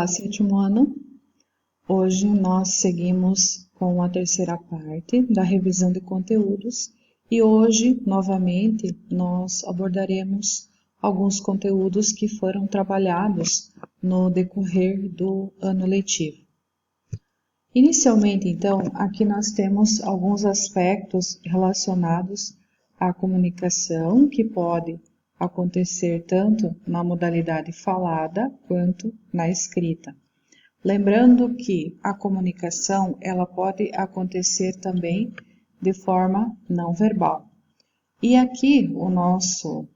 Olá, sétimo ano. Hoje nós seguimos com a terceira parte da revisão de conteúdos e hoje, novamente, nós abordaremos alguns conteúdos que foram trabalhados no decorrer do ano letivo. Inicialmente, então, aqui nós temos alguns aspectos relacionados à comunicação que pode acontecer tanto na modalidade falada quanto na escrita. Lembrando que a comunicação ela pode acontecer também de forma não verbal. E aqui o nosso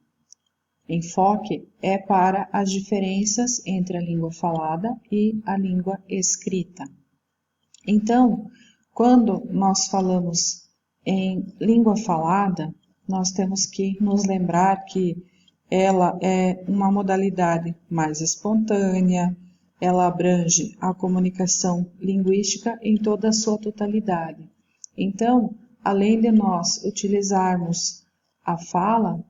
enfoque é para as diferenças entre a língua falada e a língua escrita. Então, quando nós falamos em língua falada, nós temos que nos lembrar que ela é uma modalidade mais espontânea, ela abrange a comunicação linguística em toda a sua totalidade. Então, além de nós utilizarmos a fala,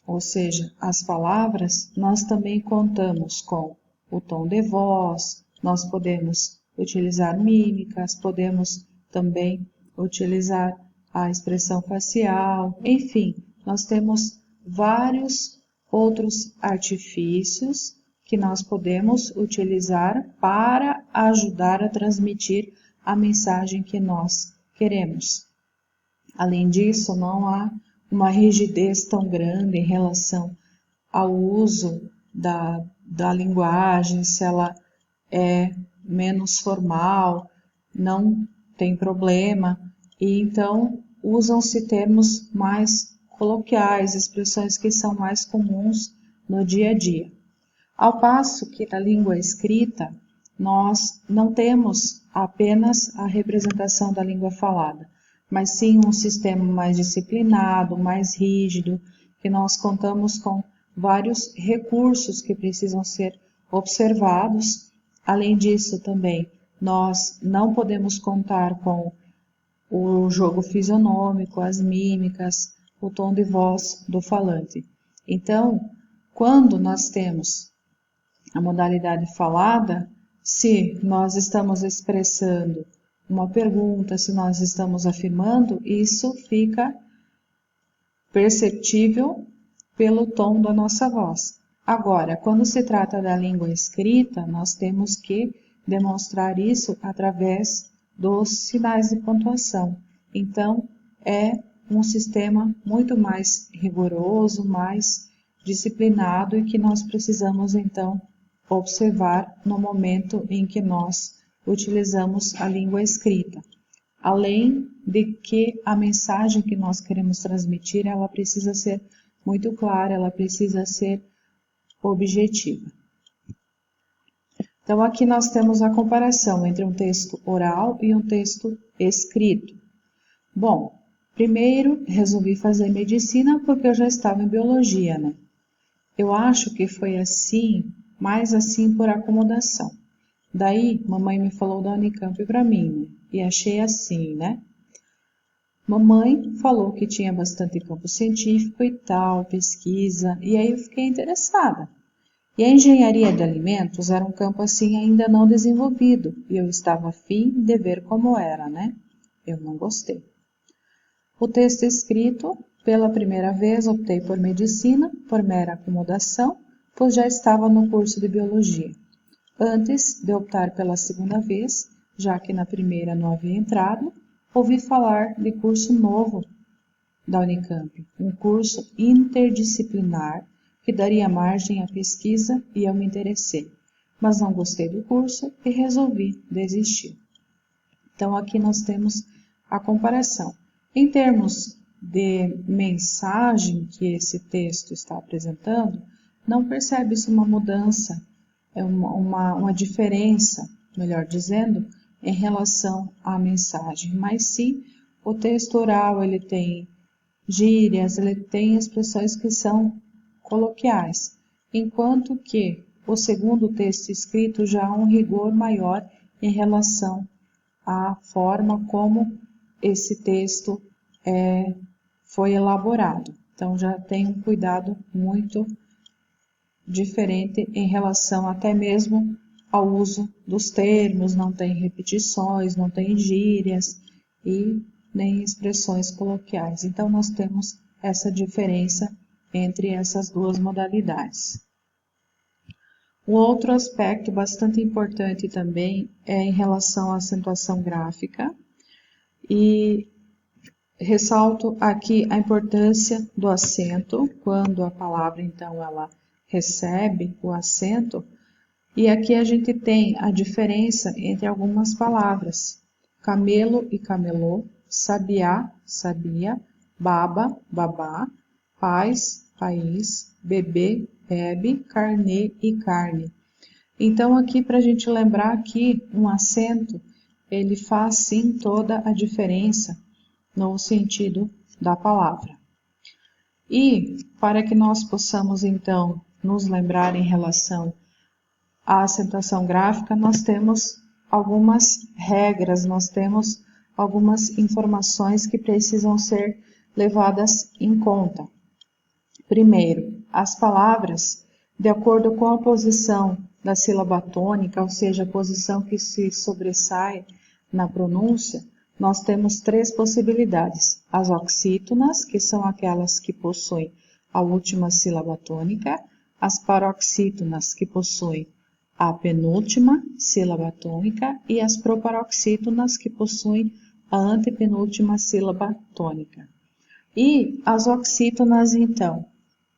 ou seja, as palavras, nós também contamos com o tom de voz, nós podemos utilizar mímicas, podemos também utilizar a expressão facial, enfim, nós temos vários outros artifícios que nós podemos utilizar para ajudar a transmitir a mensagem que nós queremos. Além disso, não há uma rigidez tão grande em relação ao uso da linguagem, se ela é menos formal, não tem problema, e então usam-se termos mais coloquiais, expressões que são mais comuns no dia a dia. Ao passo que na língua escrita, nós não temos apenas a representação da língua falada, mas sim um sistema mais disciplinado, mais rígido, que nós contamos com vários recursos que precisam ser observados. Além disso, também, nós não podemos contar com o jogo fisionômico, as mímicas, o tom de voz do falante. Então, quando nós temos a modalidade falada, se nós estamos expressando uma pergunta, se nós estamos afirmando, isso fica perceptível pelo tom da nossa voz. Agora, quando se trata da língua escrita, nós temos que demonstrar isso através dos sinais de pontuação. Então, é um sistema muito mais rigoroso, mais disciplinado e que nós precisamos, então, observar no momento em que nós utilizamos a língua escrita. Além de que a mensagem que nós queremos transmitir, ela precisa ser muito clara, ela precisa ser objetiva. Então, aqui nós temos a comparação entre um texto oral e um texto escrito. Bom, primeiro resolvi fazer medicina porque eu já estava em biologia, né? Eu acho que foi assim, mais assim por acomodação. Daí, mamãe me falou da Unicamp para mim, né? E achei assim, né? Mamãe falou que tinha bastante campo científico e tal, pesquisa, e aí eu fiquei interessada. E a engenharia de alimentos era um campo assim ainda não desenvolvido, e eu estava afim de ver como era, né? Eu não gostei. O texto escrito, pela primeira vez optei por medicina, por mera acomodação, pois já estava no curso de biologia. Antes de optar pela segunda vez, já que na primeira não havia entrado, ouvi falar de curso novo da Unicamp, um curso interdisciplinar que daria margem à pesquisa e eu me interessei, mas não gostei do curso e resolvi desistir. Então aqui nós temos a comparação. Em termos de mensagem que esse texto está apresentando, não percebe-se uma mudança, uma diferença, melhor dizendo, em relação à mensagem, mas sim o texto oral ele tem gírias, ele tem expressões que são coloquiais, enquanto que o segundo texto escrito já há um rigor maior em relação à forma como esse texto foi elaborado. Então já tem um cuidado muito diferente em relação até mesmo ao uso dos termos, não tem repetições, não tem gírias e nem expressões coloquiais. Então, nós temos essa diferença entre essas duas modalidades. Um outro aspecto bastante importante também é em relação à acentuação gráfica, e ressalto aqui a importância do acento, quando a palavra, então, ela recebe o acento, e aqui a gente tem a diferença entre algumas palavras: camelo e camelô, sabiá, sabia, baba, babá, paz, país, bebê, bebe, carnê e carne. Então, aqui para a gente lembrar que um acento, ele faz sim toda a diferença no sentido da palavra. E para que nós possamos então nos lembrar em relação à acentuação gráfica, nós temos algumas regras, nós temos algumas informações que precisam ser levadas em conta. Primeiro, as palavras, de acordo com a posição da sílaba tônica, ou seja, a posição que se sobressai na pronúncia, nós temos três possibilidades: as oxítonas, que são aquelas que possuem a última sílaba tônica, as paroxítonas, que possuem a penúltima sílaba tônica, e as proparoxítonas, que possuem a antepenúltima sílaba tônica. E as oxítonas, então,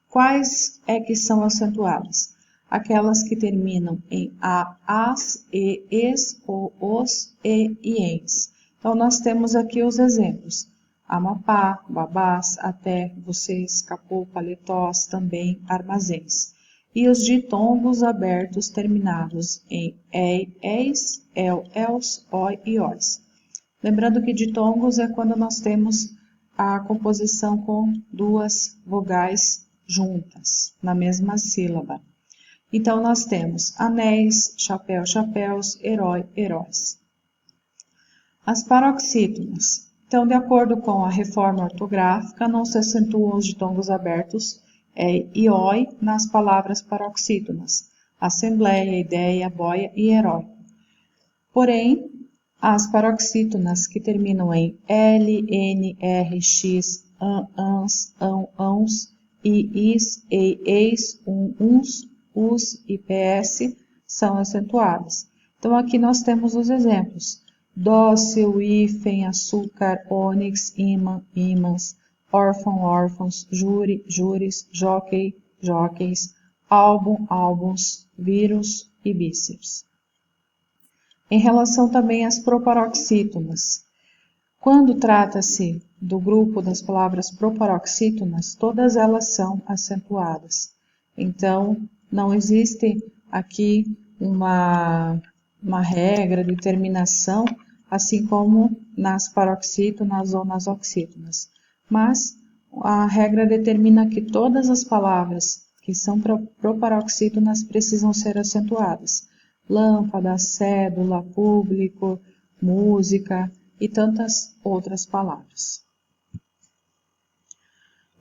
quais é que são acentuadas? Aquelas que terminam em a, as, e, es, o, os, e ens. Então, nós temos aqui os exemplos: Amapá, babás, até, você, escapou, paletós, também, armazéns. E os ditongos abertos terminados em ei, eis, el, els, oi e ois. Lembrando que ditongos é quando nós temos a composição com duas vogais juntas, na mesma sílaba. Então, nós temos anéis, chapéu, chapéus, herói, heróis. As paroxítonas. Então, de acordo com a reforma ortográfica, não se acentuam os ditongos abertos e oi nas palavras paroxítonas: assembleia, ideia, boia e heróico. Porém, as paroxítonas que terminam em L, N, R, X, an, ans, ão, ãos, i, is, ei, eis, uns, us e ps são acentuadas. Então, aqui nós temos os exemplos: dócil, hífen, açúcar, ônix, ímã, ímãs, órfão, órfãos, júri, júris, jockey, jockeys, álbum, álbuns, vírus e bíceps. Em relação também às proparoxítonas, quando trata-se do grupo das palavras proparoxítonas, todas elas são acentuadas. Então, não existe aqui uma regra de terminação, assim como nas paroxítonas ou nas oxítonas. Mas a regra determina que todas as palavras que são proparoxítonas precisam ser acentuadas: lâmpada, cédula, público, música e tantas outras palavras.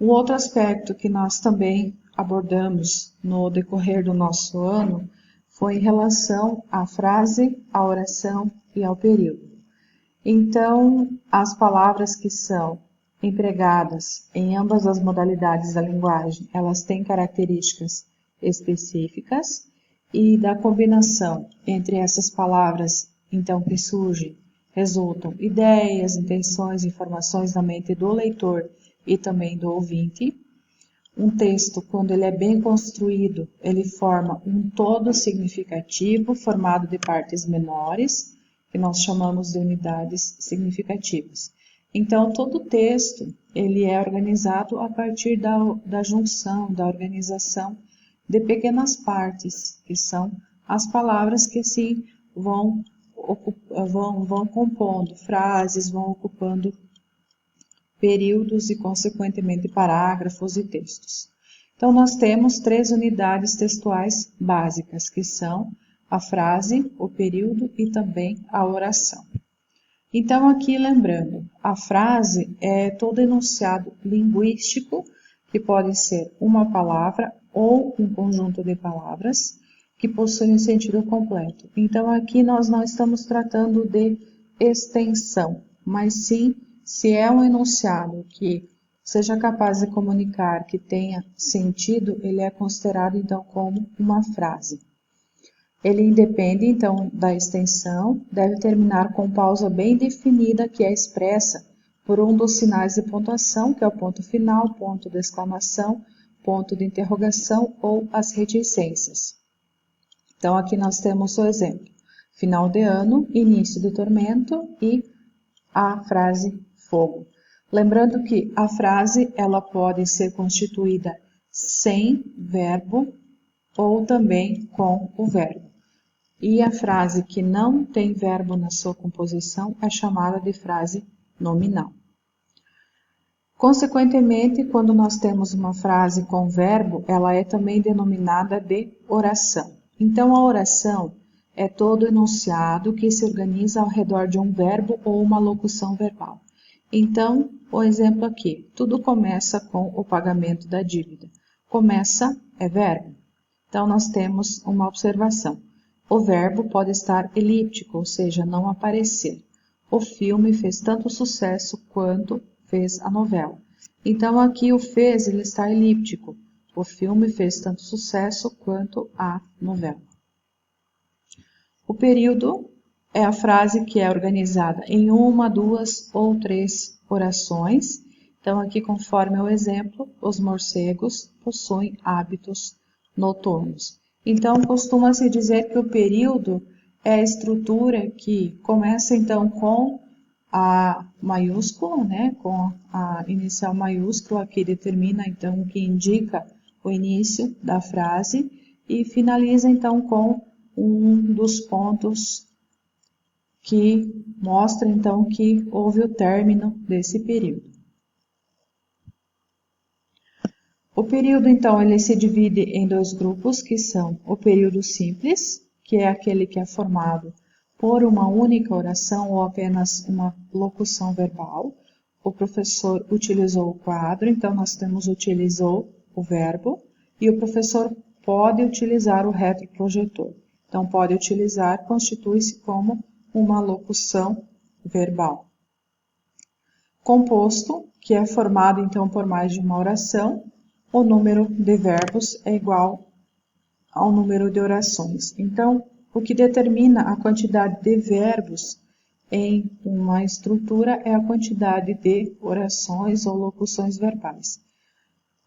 Um outro aspecto que nós também abordamos no decorrer do nosso ano foi em relação à frase, à oração e ao período. Então, as palavras que são empregadas em ambas as modalidades da linguagem, elas têm características específicas, e da combinação entre essas palavras, então, que surgem, resultam ideias, intenções, informações na mente do leitor e também do ouvinte. Um texto, quando ele é bem construído, ele forma um todo significativo formado de partes menores, que nós chamamos de unidades significativas. Então, todo texto, ele é organizado a partir da junção, da organização de pequenas partes, que são as palavras que assim vão compondo frases, vão ocupando períodos e, consequentemente, parágrafos e textos. Então, nós temos três unidades textuais básicas, que são a frase, o período e também a oração. Então, aqui lembrando, a frase é todo enunciado linguístico, que pode ser uma palavra ou um conjunto de palavras, que possuem sentido completo. Então, aqui nós não estamos tratando de extensão, mas sim se é um enunciado que seja capaz de comunicar, que tenha sentido, ele é considerado então como uma frase. Ele independe então da extensão, deve terminar com pausa bem definida que é expressa por um dos sinais de pontuação, que é o ponto final, ponto de exclamação, ponto de interrogação ou as reticências. Então, aqui nós temos o exemplo: final de ano, início de tormento e a frase fogo. Lembrando que a frase ela pode ser constituída sem verbo ou também com o verbo. E a frase que não tem verbo na sua composição é chamada de frase nominal. Consequentemente, quando nós temos uma frase com verbo, ela é também denominada de oração. Então, a oração é todo enunciado que se organiza ao redor de um verbo ou uma locução verbal. Então, o exemplo aqui, tudo começa com o pagamento da dívida. Começa é verbo. Então, nós temos uma observação. O verbo pode estar elíptico, ou seja, não aparecer. O filme fez tanto sucesso quanto fez a novela. Então, aqui o fez ele está elíptico. O filme fez tanto sucesso quanto a novela. O período é a frase que é organizada em uma, duas ou três orações. Então, aqui, conforme o exemplo, os morcegos possuem hábitos noturnos. Então, costuma-se dizer que o período é a estrutura que começa, então, com a maiúscula, né? Com a inicial maiúscula, que determina, então, que indica o início da frase, e finaliza, então, com um dos pontos que mostra, então, que houve o término desse período. O período, então, ele se divide em dois grupos, que são o período simples, que é aquele que é formado por uma única oração ou apenas uma locução verbal. O professor utilizou o quadro, então nós temos utilizou o verbo, e o professor pode utilizar o retroprojetor. Então, pode utilizar, constitui-se como uma locução verbal. Composto, que é formado, então, por mais de uma oração. O número de verbos é igual ao número de orações. Então, o que determina a quantidade de verbos em uma estrutura é a quantidade de orações ou locuções verbais.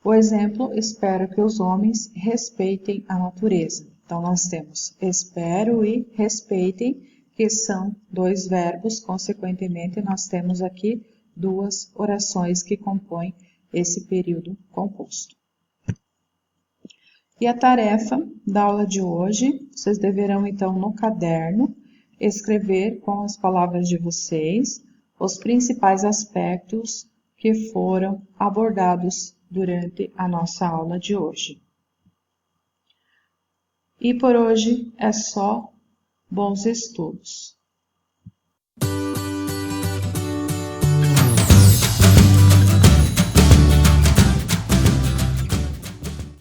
O exemplo, espero que os homens respeitem a natureza. Então, nós temos espero e respeitem, que são dois verbos, consequentemente, nós temos aqui duas orações que compõem esse período composto. E a tarefa da aula de hoje, vocês deverão então no caderno escrever com as palavras de vocês os principais aspectos que foram abordados durante a nossa aula de hoje. E por hoje é só. Bons estudos!